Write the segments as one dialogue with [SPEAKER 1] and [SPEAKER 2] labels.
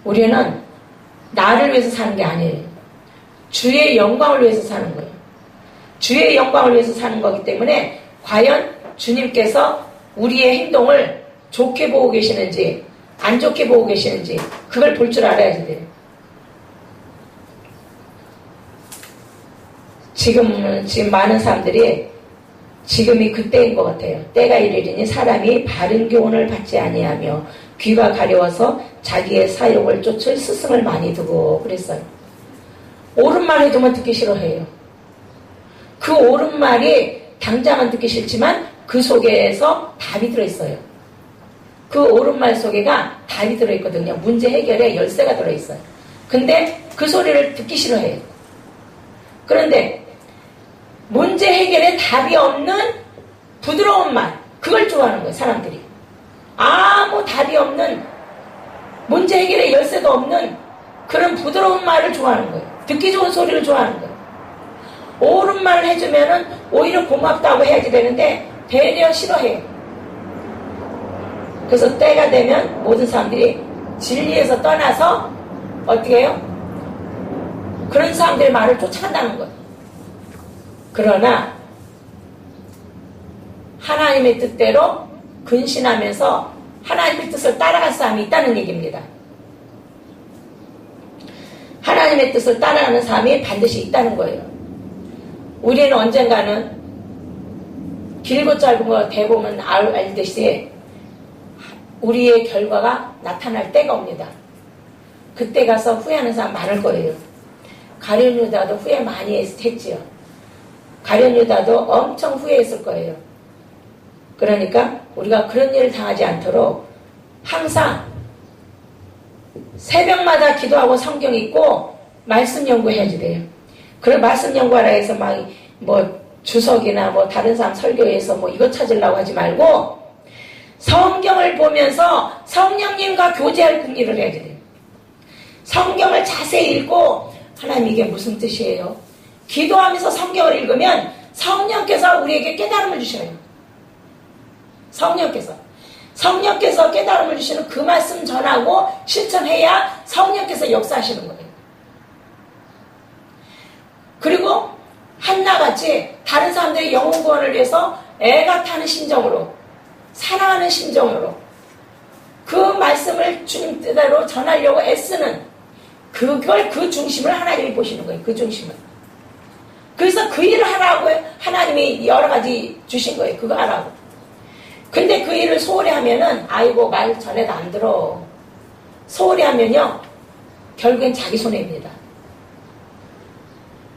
[SPEAKER 1] 우리는 나를 위해서 사는 게 아니에요. 주의 영광을 위해서 사는 거예요. 주의 영광을 위해서 사는 거기 때문에 과연 주님께서 우리의 행동을 좋게 보고 계시는지 안 좋게 보고 계시는지 그걸 볼 줄 알아야 돼요. 지금 많은 사람들이 지금이 그때인 것 같아요. 때가 이르리니 사람이 바른 교훈을 받지 아니하며 귀가 가려워서 자기의 사욕을 쫓을 스승을 많이 두고 그랬어요. 옳은 말 해주면 듣기 싫어해요. 그 옳은 말이 당장은 듣기 싫지만 그 속에서 답이 들어있어요. 그 옳은 말 속에가 답이 들어있거든요. 문제 해결에 열쇠가 들어있어요. 근데 그 소리를 듣기 싫어해요. 그런데 문제 해결에 답이 없는 부드러운 말, 그걸 좋아하는 거예요, 사람들이. 아무 답이 없는, 문제 해결에 열쇠도 없는 그런 부드러운 말을 좋아하는 거예요. 듣기 좋은 소리를 좋아하는 거예요. 옳은 말을 해주면은 오히려 고맙다고 해야지 되는데 배려 싫어해요. 그래서 때가 되면 모든 사람들이 진리에서 떠나서 어떻게 해요? 그런 사람들의 말을 쫓아간다는 거예요. 그러나 하나님의 뜻대로 근신하면서 하나님의 뜻을 따라갈 사람이 있다는 얘기입니다. 하나님의 뜻을 따라가는 사람이 반드시 있다는 거예요. 우리는 언젠가는 길고 짧은 거 대보면 알듯이 우리의 결과가 나타날 때가 옵니다. 그때 가서 후회하는 사람 많을 거예요. 가룟 유다도 후회 많이 했지요. 가룟 유다도 엄청 후회했을 거예요. 그러니까 우리가 그런 일을 당하지 않도록 항상 새벽마다 기도하고 성경 읽고 말씀 연구해야지 돼요. 그런 말씀 연구하라 해서 막 뭐 주석이나 뭐 다른 사람 설교에서 뭐 이거 찾으려고 하지 말고 성경을 보면서 성령님과 교제할 궁리를 해야지 돼요. 성경을 자세히 읽고 하나님 이게 무슨 뜻이에요? 기도하면서 성경을 읽으면 성령께서 우리에게 깨달음을 주셔요. 성령께서 깨달음을 주시는 그 말씀 전하고 실천해야 성령께서 역사하시는 거예요. 그리고 한나같이 다른 사람들의 영혼 구원을 위해서 애가 타는 심정으로 사랑하는 심정으로 그 말씀을 주님 뜻대로 전하려고 애쓰는 그걸 그 중심을 하나님이 보시는 거예요. 그 중심을. 그래서 그 일을 하라고 하나님이 여러 가지 주신 거예요. 그거 하라고. 근데 그 일을 소홀히 하면은 아이고 말 전에도 안 들어. 소홀히 하면요 결국엔 자기 손해입니다.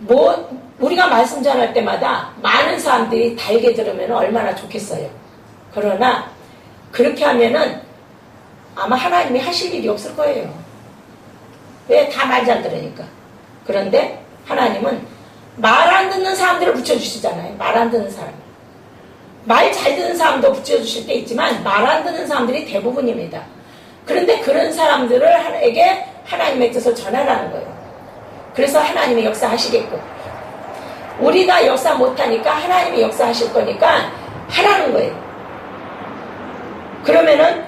[SPEAKER 1] 뭐 우리가 말씀 전할 때마다 많은 사람들이 달게 들으면 얼마나 좋겠어요. 그러나 그렇게 하면은 아마 하나님이 하실 일이 없을 거예요. 왜? 다 말 잘 들으니까. 그런데 하나님은 말 안 듣는 사람들을 붙여주시잖아요. 말 안 듣는 사람. 말 잘 듣는 사람도 붙여주실 때 있지만 말 안 듣는 사람들이 대부분입니다. 그런데 그런 사람들에게 하나님의 뜻을 전하라는 거예요. 그래서 하나님이 역사하시겠고 우리가 역사 못하니까 하나님이 역사하실 거니까 하라는 거예요. 그러면은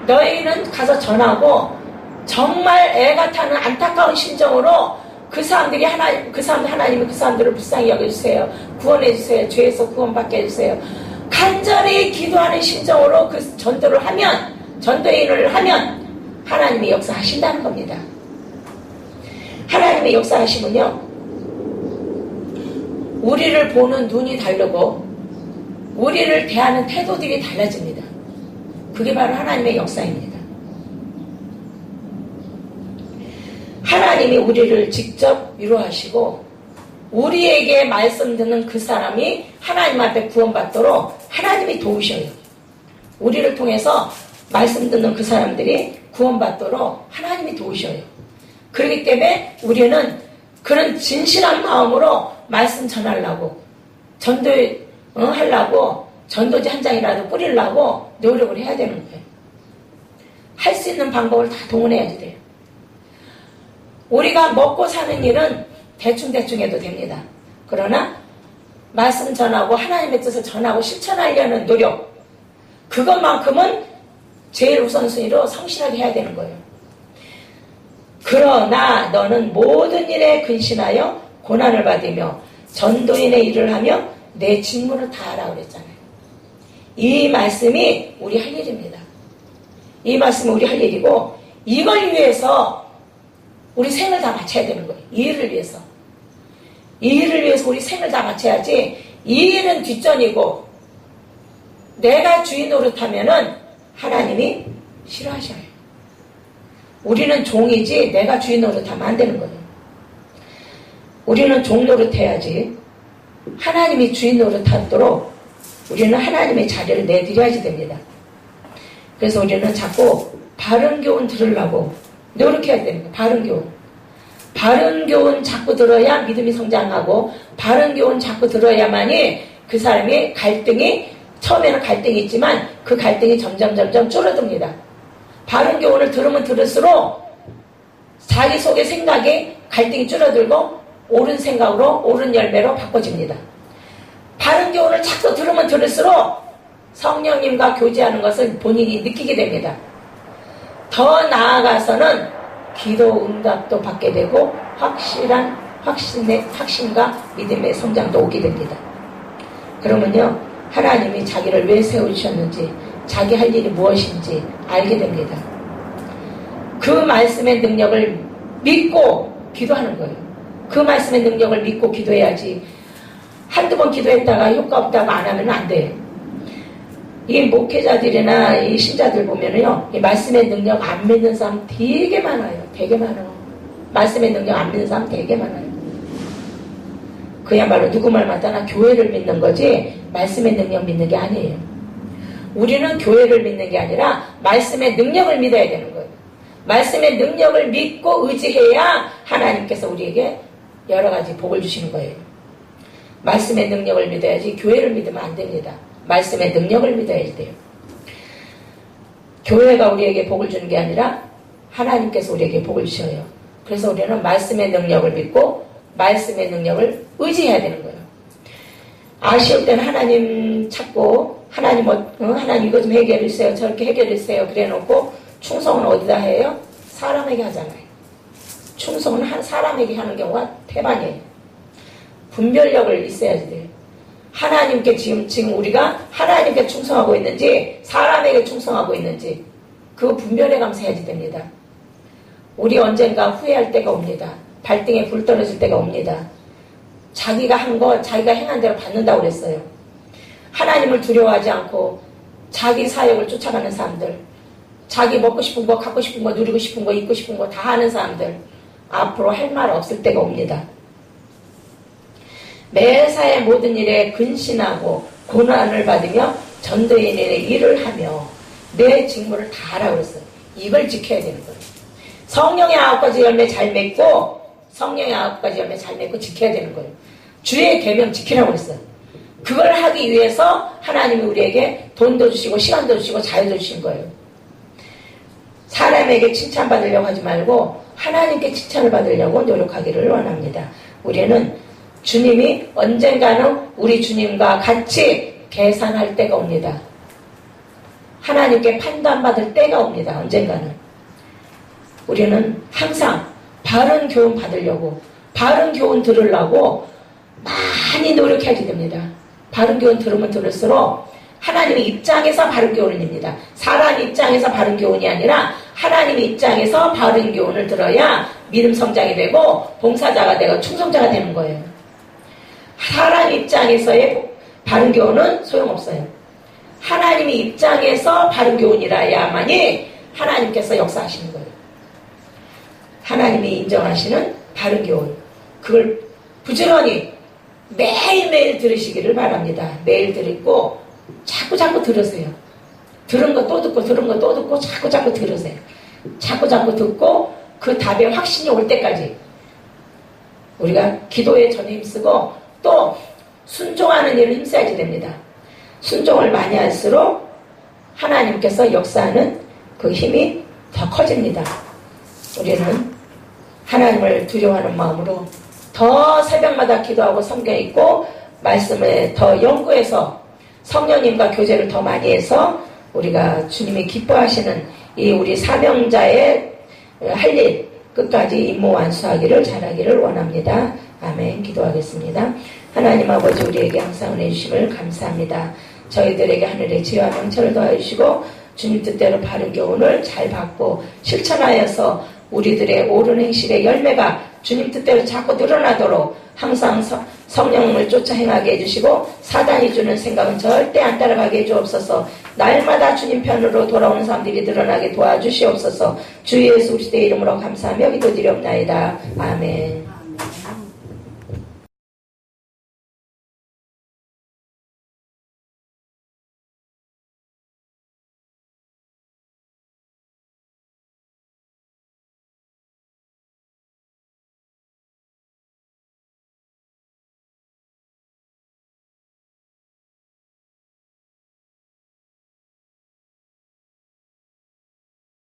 [SPEAKER 1] 너희는 가서 전하고 정말 애가 타는 안타까운 심정으로 그 사람들이 하나님이 그 사람들을 불쌍히 여겨주세요. 구원해주세요. 죄에서 구원받게 해주세요. 간절히 기도하는 심정으로 그 전도를 하면 전도의 일을 하면 하나님이 역사하신다는 겁니다. 하나님의 역사하시면요 우리를 보는 눈이 다르고 우리를 대하는 태도들이 달라집니다. 그게 바로 하나님의 역사입니다. 하나님이 우리를 직접 위로하시고 우리에게 말씀 듣는 그 사람이 하나님 앞에 구원받도록 하나님이 도우셔요. 우리를 통해서 말씀 듣는 그 사람들이 구원받도록 하나님이 도우셔요. 그렇기 때문에 우리는 그런 진실한 마음으로 말씀 전하려고 전도하려고 전도지 한 장이라도 뿌리려고 노력을 해야 되는 거예요. 할 수 있는 방법을 다 동원해야지 돼요. 우리가 먹고 사는 일은 대충대충 해도 됩니다. 그러나 말씀 전하고 하나님의 뜻을 전하고 실천하려는 노력 그것만큼은 제일 우선순위로 성실하게 해야 되는 거예요. 그러나 너는 모든 일에 근신하여 고난을 받으며 전도인의 일을 하며 내 직무를 다하라 그랬잖아요. 이 말씀이 우리 할 일입니다. 이 말씀은 우리 할 일이고 이걸 위해서 우리 생을 다 바쳐야 되는 거예요. 이 일을 위해서. 이 일을 위해서 우리 생을 다 바쳐야지 이 일은 뒷전이고 내가 주인 노릇하면은 하나님이 싫어하셔요. 우리는 종이지 내가 주인 노릇하면 안 되는 거예요. 우리는 종 노릇해야지 하나님이 주인 노릇하도록 우리는 하나님의 자리를 내드려야지 됩니다. 그래서 우리는 자꾸 바른 교훈 들으려고 노력해야 되는 거예요. 바른 교훈. 바른 교훈 자꾸 들어야 믿음이 성장하고 바른 교훈 자꾸 들어야만이 그 사람이 갈등이 처음에는 갈등이 있지만 그 갈등이 점점 줄어듭니다. 바른 교훈을 들으면 들을수록 자기 속의 생각이 갈등이 줄어들고 옳은 생각으로 옳은 열매로 바꿔집니다. 바른 교훈을 자꾸 들으면 들을수록 성령님과 교제하는 것을 본인이 느끼게 됩니다. 더 나아가서는 기도 응답도 받게 되고 확신과 믿음의 성장도 오게 됩니다. 그러면요 하나님이 자기를 왜 세우셨는지 자기 할 일이 무엇인지 알게 됩니다. 그 말씀의 능력을 믿고 기도하는 거예요. 그 말씀의 능력을 믿고 기도해야지 한두 번 기도했다가 효과 없다고 안 하면 안 돼요. 이 목회자들이나 이 신자들 보면은요, 이 말씀의 능력 안 믿는 사람 되게 많아요. 되게 많아요. 말씀의 능력 안 믿는 사람 되게 많아요. 그야말로 누구 말마다 나 교회를 믿는 거지 말씀의 능력 믿는 게 아니에요. 우리는 교회를 믿는 게 아니라 말씀의 능력을 믿어야 되는 거예요. 말씀의 능력을 믿고 의지해야 하나님께서 우리에게 여러 가지 복을 주시는 거예요. 말씀의 능력을 믿어야지 교회를 믿으면 안 됩니다. 말씀의 능력을 믿어야지 돼요. 교회가 우리에게 복을 주는 게 아니라 하나님께서 우리에게 복을 주셔요. 그래서 우리는 말씀의 능력을 믿고 말씀의 능력을 의지해야 되는 거예요. 아쉬울 때는 하나님 찾고 하나님 이거 좀 해결해 주세요. 저렇게 해결해 주세요. 그래 놓고 충성은 어디다 해요? 사람에게 하잖아요. 충성은 사람에게 하는 경우가 대반이에요. 분별력을 있어야지 돼요. 하나님께 지금 우리가 하나님께 충성하고 있는지 사람에게 충성하고 있는지 그 분별해 가면서 해야지 됩니다. 우리 언젠가 후회할 때가 옵니다. 발등에 불 떨어질 때가 옵니다. 자기가 한 거 자기가 행한 대로 받는다고 그랬어요. 하나님을 두려워하지 않고 자기 사역을 쫓아가는 사람들, 자기 먹고 싶은 거, 갖고 싶은 거, 누리고 싶은 거, 입고 싶은 거 다 하는 사람들 앞으로 할 말 없을 때가 옵니다. 매사의 모든 일에 근신하고 고난을 받으며 전도인의 일을 하며 내 직무를 다 하라고 그랬어요. 이걸 지켜야 되는 거예요. 성령의 9가지 열매 잘 맺고 성령의 9가지 열매 잘 맺고 지켜야 되는 거예요. 주의 계명 지키라고 그랬어요. 그걸 하기 위해서 하나님이 우리에게 돈도 주시고 시간도 주시고 자유도 주신 거예요. 사람에게 칭찬받으려고 하지 말고 하나님께 칭찬을 받으려고 노력하기를 원합니다. 우리는 주님이 언젠가는 우리 주님과 같이 계산할 때가 옵니다. 하나님께 판단받을 때가 옵니다. 언젠가는. 우리는 항상 바른 교훈 받으려고 바른 교훈 들으려고 많이 노력해야지 됩니다. 바른 교훈 들으면 들을수록 하나님의 입장에서 바른 교훈입니다. 사람 입장에서 바른 교훈이 아니라 하나님의 입장에서 바른 교훈을 들어야 믿음 성장이 되고 봉사자가 되고 충성자가 되는 거예요. 사람 입장에서의 바른 교훈은 소용없어요. 하나님의 입장에서 바른 교훈이라야만이 하나님께서 역사하시는 거예요. 하나님이 인정하시는 바른 교훈, 그걸 부지런히 매일매일 들으시기를 바랍니다. 매일 듣고 자꾸 들으세요. 들은 거 또 듣고 들은 거 또 듣고 자꾸 들으세요. 자꾸 듣고 그 답에 확신이 올 때까지 우리가 기도에 전혀 힘쓰고 또 순종하는 일을 힘써야지 됩니다. 순종을 많이 할수록 하나님께서 역사하는 그 힘이 더 커집니다. 우리는 하나님을 두려워하는 마음으로 더 새벽마다 기도하고 성경 읽고 말씀을 더 연구해서 성령님과 교제를 더 많이 해서 우리가 주님이 기뻐하시는 이 우리 사명자의 할 일, 끝까지 임무 완수하기를 잘하기를 원합니다. 아멘. 기도하겠습니다. 하나님 아버지, 우리에게 항상 은혜 주심을 감사합니다. 저희들에게 하늘의 지혜와 명철을 더하여 주시고 주님 뜻대로 바른 교훈을 잘 받고 실천하여서 우리들의 옳은 행실의 열매가 주님 뜻대로 자꾸 늘어나도록 항상 성령을 쫓아 행하게 해주시고 사단이 주는 생각은 절대 안 따라가게 해주옵소서. 날마다 주님 편으로 돌아오는 사람들이 늘어나게 도와주시옵소서. 주 예수 그리스도의 이름으로 감사하며 기도드리옵나이다. 아멘.